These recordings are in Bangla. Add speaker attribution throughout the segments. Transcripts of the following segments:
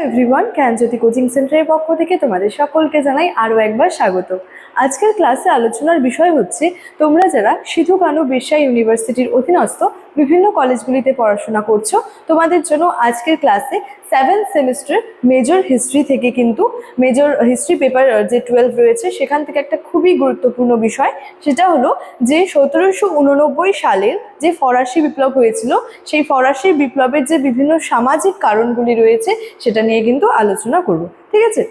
Speaker 1: এভরিওয়ান, জ্ঞানজ্যোতি কোচিং সেন্টারের পক্ষ থেকে তোমাদের সকলকে জানাই আরও একবার স্বাগত। আজকের ক্লাসে আলোচনার বিষয় হচ্ছে তোমরা যারা সিধু কানু বিরসা ইউনিভার্সিটির অধীনস্থ বিভিন্ন কলেজগুলিতে পড়াশোনা করছো, তোমাদের জন্য আজকের ক্লাসে 7th সেমিস্টার মেজর হিস্ট্রি থেকে কিন্তু মেজর হিস্ট্রি পেপার যে 12 রয়েছে সেখান থেকে একটা খুবই গুরুত্বপূর্ণ বিষয়, সেটা হলো যে 1789 সালের যে ফরাসি বিপ্লব হয়েছিল, সেই ফরাসি বিপ্লবের যে বিভিন্ন সামাজিক কারণগুলি রয়েছে সেটা নিয়ে কিন্তু আলোচনা করব। ঠিক আছে,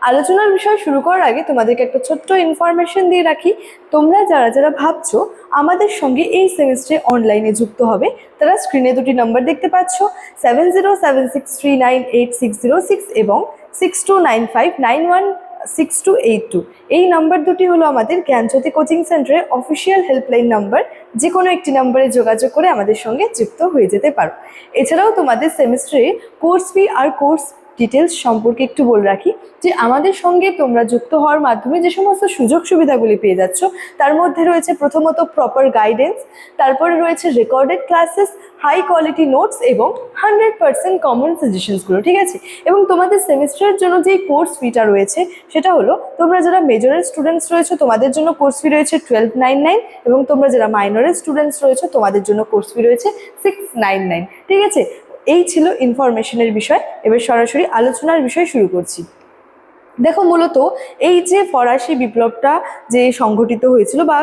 Speaker 1: আলোচনার বিষয় শুরু করার আগে তোমাদেরকে একটা ছোট্ট ইনফরমেশন দিয়ে রাখি। তোমরা যারা যারা ভাবছো আমাদের সঙ্গে এই সেমিস্টারে অনলাইনে যুক্ত হবে, তারা স্ক্রিনে দুটি নাম্বার দেখতে পাচ্ছ, 7076398606 এবং 6295916282। এই নাম্বার দুটি হলো আমাদের জ্ঞানজ্যোতি কোচিং সেন্টারের অফিসিয়াল হেল্পলাইন নাম্বার। যে কোনো একটি নাম্বারে যোগাযোগ করে আমাদের সঙ্গে যুক্ত হয়ে যেতে পারো। এছাড়াও তোমাদের সেমিস্টারে কোর্স ফি আর কোর্স ডিটেলস সম্পর্কে একটু বলে রাখি যে আমাদের সঙ্গে তোমরা যুক্ত হওয়ার মাধ্যমে যে সমস্ত সুযোগ সুবিধাগুলি পেয়ে যাচ্ছ তার মধ্যে রয়েছে প্রথমত প্রপার গাইডেন্স, তারপরে রয়েছে recorded classes, high quality notes এবং 100% কমন সাজেশনসগুলো। ঠিক আছে, এবং তোমাদের সেমিস্টারের জন্য যে কোর্স ফিটা রয়েছে সেটা হলো তোমরা যারা মেজরের স্টুডেন্টস রয়েছে তোমাদের জন্য কোর্স ফি রয়েছে 1299, এবং তোমরা যারা মাইনরের স্টুডেন্টস রয়েছে তোমাদের জন্য কোর্স ফি রয়েছে 699। ঠিক আছে, এই ছিল ইনফরমেশনের বিষয়। এবার সরাসরি আলোচনার বিষয় শুরু করছি। দেখো, মূলত এই যে ফরাসি বিপ্লবটা যে সংঘটিত হয়েছিল বা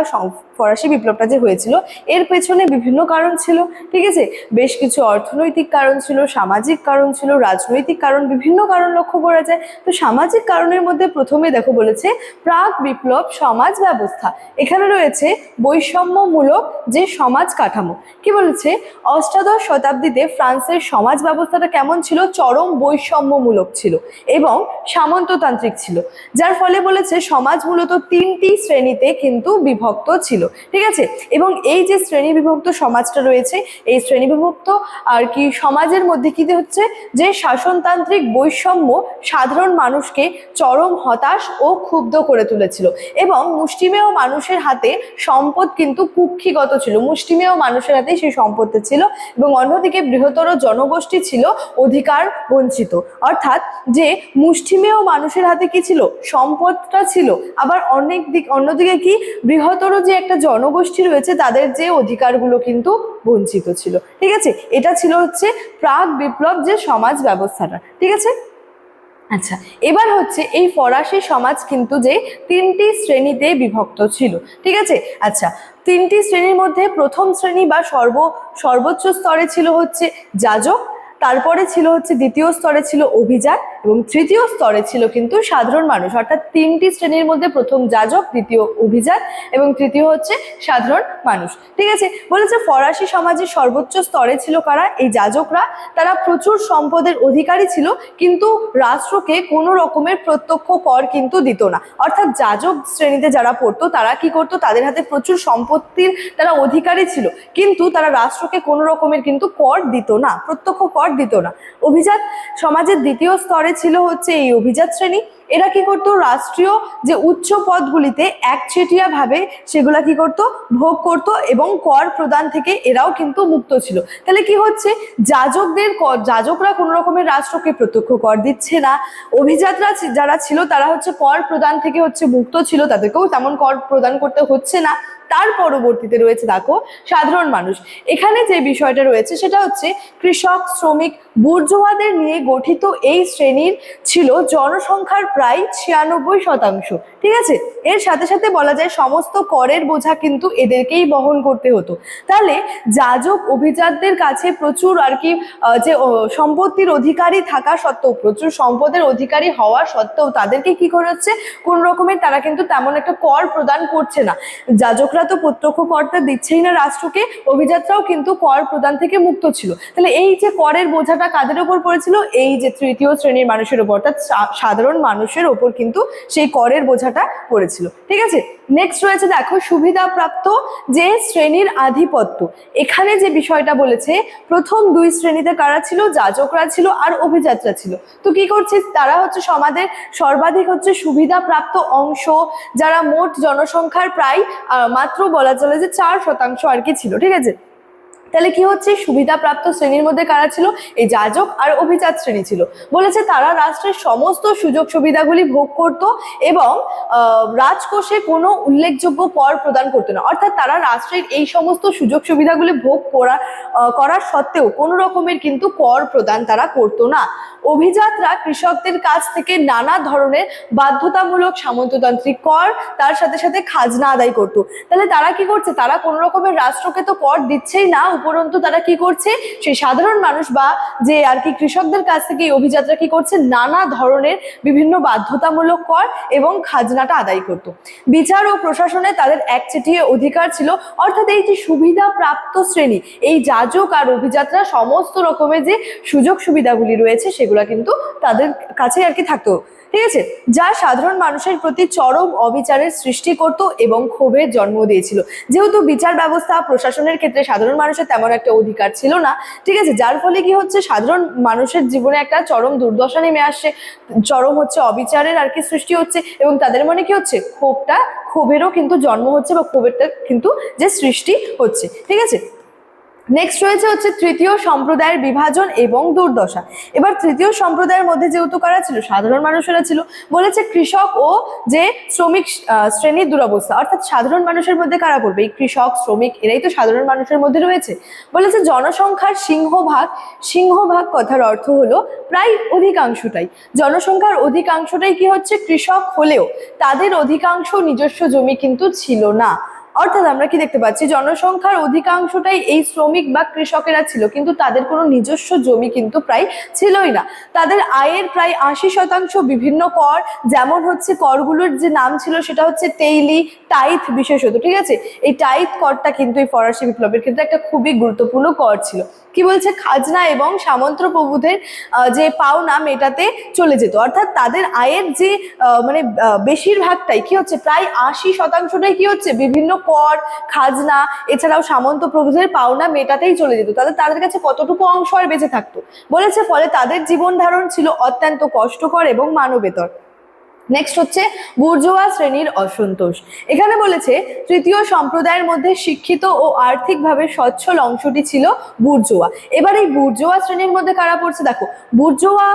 Speaker 1: ফরাসি বিপ্লবটা যে হয়েছিল এর পেছনে বিভিন্ন কারণ ছিল। ঠিক আছে, বেশ কিছু অর্থনৈতিক কারণ ছিল, সামাজিক কারণ ছিল, রাজনৈতিক কারণ, বিভিন্ন কারণ লক্ষ্য করা যায়। তো সামাজিক কারণের মধ্যে প্রথমে দেখো বলেছে প্রাক বিপ্লব সমাজ ব্যবস্থা। এখানে রয়েছে বৈষম্যমূলক যে সমাজ কাঠামো। কি বলেছে, অষ্টাদশ শতাব্দীতে ফ্রান্সের সমাজ ব্যবস্থাটা কেমন ছিল? চরম বৈষম্যমূলক ছিল এবং সামন্ততান্ত্রিক ছিল, যার ফলে বলেছে সমাজ মূলত 3টি শ্রেণীতে কিন্তু বিভক্ত ছিল। ঠিক আছে, এবং এই যে শ্রেণী বিভক্ত সমাজটা রয়েছে এই শ্রেণী বিভক্ত আর কি সমাজের মধ্যে কি হচ্ছে যে শাসনতান্ত্রিক বৈষম্য সাধারণ মানুষকে চরম হতাশ ও ক্ষুব্ধ করে তুলেছিল, এবং মুষ্টিমেয় মানুষের হাতে সম্পদ কিন্তু কুক্ষিগত ছিল, মুষ্টিমেয় মানুষের হাতে সেই সম্পদটা ছিল, এবং অন্যদিকে বৃহত্তর জনগোষ্ঠী ছিল অধিকার বঞ্চিত। অর্থাৎ যে মুষ্টিমেয় মানুষের হাতে কি ছিল? সম্পদটা ছিল, আবার অন্যদিকে কি বৃহত্তর যে একটা জনগোষ্ঠী রয়েছে তাদের যে অধিকারগুলো কিন্তু বঞ্চিত ছিল। ঠিক আছে, এটা ছিল হচ্ছে প্রাক বিপ্লব যে সমাজ ব্যবস্থাটা। ঠিক আছে, আচ্ছা, এবার হচ্ছে এই ফরাসি সমাজ কিন্তু যে 3টি শ্রেণীতে বিভক্ত ছিল। ঠিক আছে, আচ্ছা, 3টি শ্রেণীর মধ্যে প্রথম শ্রেণী বা সর্বোচ্চ স্তরে ছিল হচ্ছে যাজক, তারপরে ছিল হচ্ছে দ্বিতীয় স্তরে ছিল অভিজাত, এবং তৃতীয় স্তরে ছিল কিন্তু সাধারণ মানুষ। অর্থাৎ 3টি শ্রেণীর মধ্যে প্রথম যাজক, দ্বিতীয় অভিজাত এবং তৃতীয় হচ্ছে সাধারণ মানুষ। ঠিক আছে, বলেছে ফরাসি সমাজের সর্বোচ্চ স্তরে ছিল কারা? এই যাজকরা। তারা প্রচুর সম্পদের অধিকারী ছিল, কিন্তু রাষ্ট্রকে কোনো রকমের প্রত্যক্ষ কর কিন্তু দিত না। অর্থাৎ যাজক শ্রেণীতে যারা পড়তো তারা কি করতো? তাদের হাতে প্রচুর সম্পত্তির তারা অধিকারী ছিল, কিন্তু তারা রাষ্ট্রকে কোনো রকমের কিন্তু কর দিত না, প্রত্যক্ষ কর দিত না। অভিজাত সমাজের দ্বিতীয় স্তরে ছিল হচ্ছে এই অভিজাত শ্রেণী। এরা কি করতো? রাষ্ট্রীয় যে উচ্চ পদগুলিতে একচেটিয়া ভাবে সেগুলা কি করতো? ভোগ করতো, এবং কর প্রদান থেকে এরাও কিন্তু মুক্ত ছিল। তাহলে কি হচ্ছে? যাজকরা কোনো রকমের রাষ্ট্রকে প্রত্যক্ষ কর দিচ্ছে না, অভিজাতরা যারা ছিল তারা হচ্ছে কর প্রদান থেকে হচ্ছে মুক্ত ছিল, তাদেরকেও তেমন কর প্রদান করতে হচ্ছে না। তার পরবর্তীতে রয়েছে দেখো সাধারণ মানুষ। এখানে যে বিষয়টা রয়েছে সেটা হচ্ছে কৃষক, শ্রমিক, বুর্জোয়াদের নিয়ে গঠিত এই শ্রেণীর ছিল জনসংখ্যার প্রায় 96%। ঠিক আছে, এর সাথে সাথে বলা যায় সমস্ত করের বোঝা কিন্তু এদেরকেই বহন করতে হতো। তাহলে যাজক অভিজাতদের কাছে প্রচুর আর কি যে সম্পত্তির অধিকারী থাকা সত্ত্বেও, প্রচুর সম্পদের অধিকারী হওয়া সত্ত্বেও তাদেরকে কি করাচ্ছে? কোন রকমের তারা কিন্তু তেমন একটা কর প্রদান করছে না। যাজকরা তো প্রত্যক্ষ করটা দিচ্ছেই না রাষ্ট্রকে, অভিজাতরাও কিন্তু কর প্রদান থেকে মুক্ত ছিল। তাহলে এই যে করের বোঝাটা কাদের ওপর পড়েছিল? এই যে তৃতীয় শ্রেণীর মানুষের ওপর, অর্থাৎ সাধারণ মানুষের ওপর কিন্তু সেই করের বোঝাটা পড়েছিল। ঠিক আছে, নেক্সট রয়েছে দেখো সুবিধাপ্রাপ্ত যে শ্রেণীর আধিপত্য। এখানে যে বিষয়টা বলেছে প্রথম 2 শ্রেণীতে কারা ছিল? যাজকরা ছিল আর অভিজাতরা ছিল। তো কি করছে? তারা হচ্ছে সমাজের সর্বাধিক হচ্ছে সুবিধাপ্রাপ্ত অংশ, যারা মোট জনসংখ্যার প্রায় মাত্র বলা চলে যে 4% আর কি ছিল। ঠিক আছে, তাহলে কি হচ্ছে, সুবিধাপ্রাপ্ত শ্রেণীর মধ্যে কারা ছিল, এই যাজক আর অভিজাত শ্রেণী ছিল। বলেছে তারা রাষ্ট্রের সমস্ত সুযোগ সুবিধাগুলি ভোগ করত এবং রাজকোষে কোনো উল্লেখযোগ্য কর প্রদান করতো না। অর্থাৎ তারা রাষ্ট্রের এই সমস্ত সুযোগ সুবিধাগুলি ভোগ করার সত্ত্বেও কোনো রকমের কিন্তু কর প্রদান তারা করতো না। অভিজাতরা কৃষকদের কাছ থেকে নানা ধরনের বাধ্যতামূলক সামন্ততান্ত্রিক কর, তার সাথে সাথে খাজনা আদায় করতো। তাহলে তারা কি করছে, তারা কোনো রকমের রাষ্ট্রকে তো কর দিচ্ছেই না, উপরন্তু তারা কি করছে, সেই সাধারণ মানুষ বা যে আর কি কৃষকদের কাছ থেকে এই অভিজাতরা কি করছে, নানা ধরনের বিভিন্ন বাধ্যতামূলক কর এবং খাজনাটা আদায় করতো। বিচার ও প্রশাসনে তাদের একচেটিয়া অধিকার ছিল। অর্থাৎ এই যে সুবিধা প্রাপ্ত শ্রেণী, এই যাজক আর অভিজাতরা সমস্ত রকমের যে সুযোগ সুবিধাগুলি রয়েছে সেগুলো কিন্তু তাদের কাছে আর কি থাকতো, ঠিক আছে, যা সাধারণ মানুষের প্রতি চরম অবিচারের সৃষ্টি করত এবং ক্ষোভের জন্ম দিয়েছিল। যেহেতু বিচার ব্যবস্থা প্রশাসনের ক্ষেত্রে সাধারণ মানুষের তেমন একটা অধিকার ছিল না, ঠিক আছে, যার ফলে কি হচ্ছে, সাধারণ মানুষের জীবনে একটা চরম দুর্দশা নেমে আসছে, চরম হচ্ছে অবিচারের আর কি সৃষ্টি হচ্ছে এবং তাদের মনে কি হচ্ছে, ক্ষোভেরও কিন্তু জন্ম হচ্ছে বা ক্ষোভেরটা কিন্তু যে সৃষ্টি হচ্ছে, ঠিক আছে। নেক্সট রয়েছে হচ্ছে তৃতীয় সম্প্রদায়ের বিভাজন এবং দুর্দশা। এবার তৃতীয় সম্প্রদায়ের মধ্যে যেহেতু কারা ছিল, সাধারণ মানুষেরা ছিল। বলেছে কৃষক ও যে শ্রমিক শ্রেণীর দুরবস্থা, অর্থাৎ সাধারণ মানুষের মধ্যে কারা পড়বে, এই কৃষক শ্রমিক এরাই তো সাধারণ মানুষের মধ্যে রয়েছে। বলেছে জনসংখ্যার সিংহভাগ কথার অর্থ হলো প্রায় অধিকাংশটাই, জনসংখ্যার অধিকাংশটাই কি হচ্ছে, কৃষক হলেও তাদের অধিকাংশ নিজস্ব জমি কিন্তু ছিল না। অর্থাৎ আমরা কি দেখতে পাচ্ছি, জনসংখ্যার অধিকাংশটাই এই শ্রমিক বা কৃষকেরা ছিল, কিন্তু তাদের কোনো নিজস্ব জমি কিন্তু প্রায় ছিলই না। তাদের আয়ের প্রায় 80% বিভিন্ন কর, যেমন হচ্ছে করগুলোর যে নাম ছিল সেটা হচ্ছে টেইলি, টাইথ বিশেষত, ঠিক আছে। এই টাইথ করটা কিন্তু এই ফরাসি বিপ্লবের ক্ষেত্রে একটা খুবই গুরুত্বপূর্ণ কর ছিল। কি বলছে, খাজনা এবং সামন্ত প্রভুদের যে পাওনা মেটাতে চলে যেত। অর্থাৎ তাদের আয়ের যে মানে বেশিরভাগটাই কি হচ্ছে, প্রায় 80%টাই কি হচ্ছে, বিভিন্ন কর, খাজনা এছাড়াও সামন্ত প্রভুদের পাওনা মেটাতেই চলে যেত। তাদের কাছে কতটুকু অংশ আর বেঁচে থাকতো। বলেছে ফলে তাদের জীবন ধারণ ছিল অত্যন্ত কষ্টকর এবং মানবেতর। নেক্সট হচ্ছে বুর্জোয়া শ্রেণীর অসন্তোষ। এখানে বলেছে তৃতীয় সম্প্রদায়ের মধ্যে শিক্ষিত ও আর্থিকভাবে সচ্ছল অংশটি ছিল বুর্জোয়া। এবার এই বুর্জোয়া শ্রেণীর মধ্যে কারা পড়ছে, দেখো বুর্জোয়া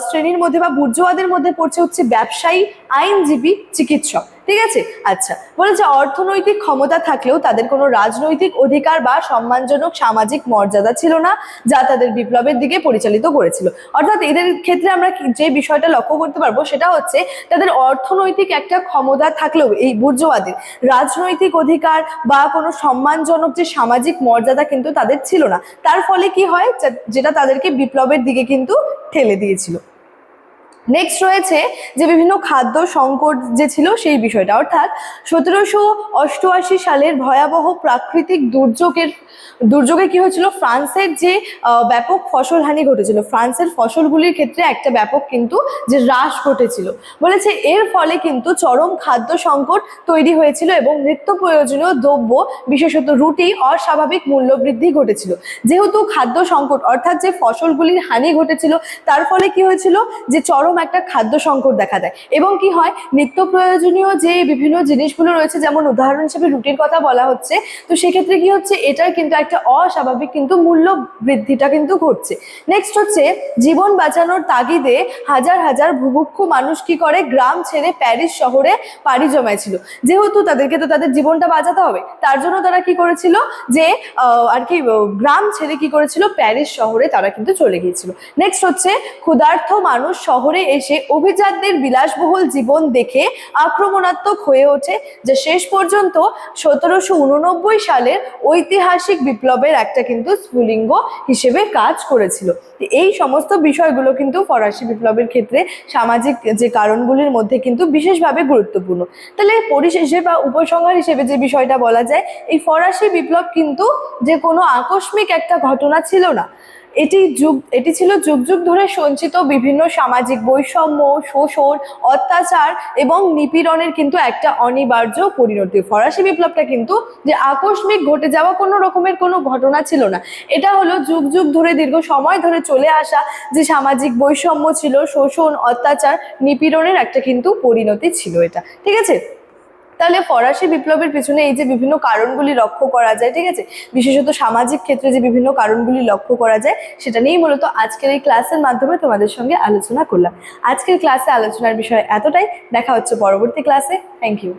Speaker 1: শ্রেণীর মধ্যে বা বুর্জোয়াদের মধ্যে পড়ছে হচ্ছে ব্যবসায়ী, আইনজীবী, চিকিৎসক, ঠিক আছে। আচ্ছা, বলেছে অর্থনৈতিক ক্ষমতা থাকলেও তাদের কোনো রাজনৈতিক অধিকার বা সম্মানজনক সামাজিক মর্যাদা ছিল না, যা তাদের বিপ্লবের দিকে পরিচালিত করেছিল। অর্থাৎ এদের ক্ষেত্রে আমরা যে বিষয়টা লক্ষ্য করতে পারবো সেটা হচ্ছে তাদের অর্থনৈতিক একটা ক্ষমতা থাকলেও এই বুর্জোয়াদের রাজনৈতিক অধিকার বা কোনো সম্মানজনক যে সামাজিক মর্যাদা কিন্তু তাদের ছিল না। তার ফলে কি হয়, যেটা তাদেরকে বিপ্লবের দিকে কিন্তু ঠেলে দিয়েছিল। নেক্সট রয়েছে যে বিভিন্ন খাদ্য সংকট যে ছিল সেই বিষয়টা, অর্থাৎ 1788 সালের ভয়াবহ প্রাকৃতিক দুর্যোগে কি হয়েছিল, ফ্রান্সের যে ব্যাপক ফসলহানি ঘটেছিল, ফ্রান্সের ফসলগুলির ক্ষেত্রে একটা ব্যাপক কিন্তু যে হ্রাস ঘটেছিল। বলেছে এর ফলে কিন্তু চরম খাদ্য সংকট তৈরি হয়েছিল এবং নিত্য প্রয়োজনীয় দ্রব্য বিশেষত রুটি অস্বাভাবিক মূল্যবৃদ্ধি ঘটেছিল। যেহেতু খাদ্য সংকট অর্থাৎ যে ফসলগুলির হানি ঘটেছিল, তার ফলে কি হয়েছিল, যে চরম একটা খাদ্য সংকট দেখা দেয় এবং কি হয়, নিত্য প্রয়োজনীয় যে বিভিন্ন জিনিসগুলো রয়েছে, যেমন উদাহরণ হিসেবে রুটির কথা বলা হচ্ছে, তো সেক্ষেত্রে কি হচ্ছে, এটার কিন্তু একটা অস্বাভাবিক কিন্তু মূল্য বৃদ্ধিটা কিন্তু ঘটছে। নেক্সট হচ্ছে জীবন বাঁচানোর তাগিদে হাজার হাজার ভুভুক্ষ মানুষ কি করে, গ্রাম ছেড়ে প্যারিস শহরে পাড়ি জমাইছিল। যেহেতু তাদেরকে তো তাদের জীবনটা বাঁচাতে হবে, তার জন্য তারা কি করেছিল, যে আর কি গ্রাম ছেড়ে কি করেছিল, প্যারিস শহরে তারা কিন্তু চলে গিয়েছিল। নেক্সট হচ্ছে ক্ষুধার্ত মানুষ শহরে এসে অভিজাতদের বিলাসবহুল জীবন দেখে আক্রমণাত্মক হয়ে ওঠে, যা শেষ পর্যন্ত 1789 সালের ঐতিহাসিক বিপ্লবের একটা কিন্তু স্ফুলিঙ্গ হিসেবে কাজ করেছিল। এই সমস্ত বিষয়গুলো কিন্তু ফরাসি বিপ্লবের ক্ষেত্রে সামাজিক যে কারণগুলির মধ্যে কিন্তু বিশেষভাবে গুরুত্বপূর্ণ। তাহলে পরিশেষে বা উপসংহার হিসেবে যে বিষয়টা বলা যায়, এই ফরাসি বিপ্লব কিন্তু যে কোনো আকস্মিক একটা ঘটনা ছিল না, এটি ছিল যুগ যুগ ধরে সঞ্চিত বিভিন্ন সামাজিক বৈষম্য, শোষণ, অত্যাচার এবং নিপীড়নের কিন্তু একটা অনিবার্য পরিণতি। ফরাসি বিপ্লবটা কিন্তু যে আকস্মিক ঘটে যাওয়া কোনো রকমের কোনো ঘটনা ছিল না, এটা হলো যুগ যুগ ধরে দীর্ঘ সময় ধরে চলে আসা যে সামাজিক বৈষম্য ছিল, শোষণ, অত্যাচার, নিপীড়নের একটা কিন্তু পরিণতি ছিল এটা, ঠিক আছে। তাহলে ফরাসি বিপ্লবের পিছনে এই যে বিভিন্ন কারণগুলি লক্ষ্য করা যায়, ঠিক আছে, বিশেষত সামাজিক ক্ষেত্রে যে বিভিন্ন কারণগুলি লক্ষ্য করা যায় সেটা নিয়েই মূলত আজকের এই ক্লাসের মাধ্যমে তোমাদের সঙ্গে আলোচনা করলাম। আজকের ক্লাসে আলোচনার বিষয় এতটাই। দেখা হচ্ছে পরবর্তী ক্লাসে। Thank you.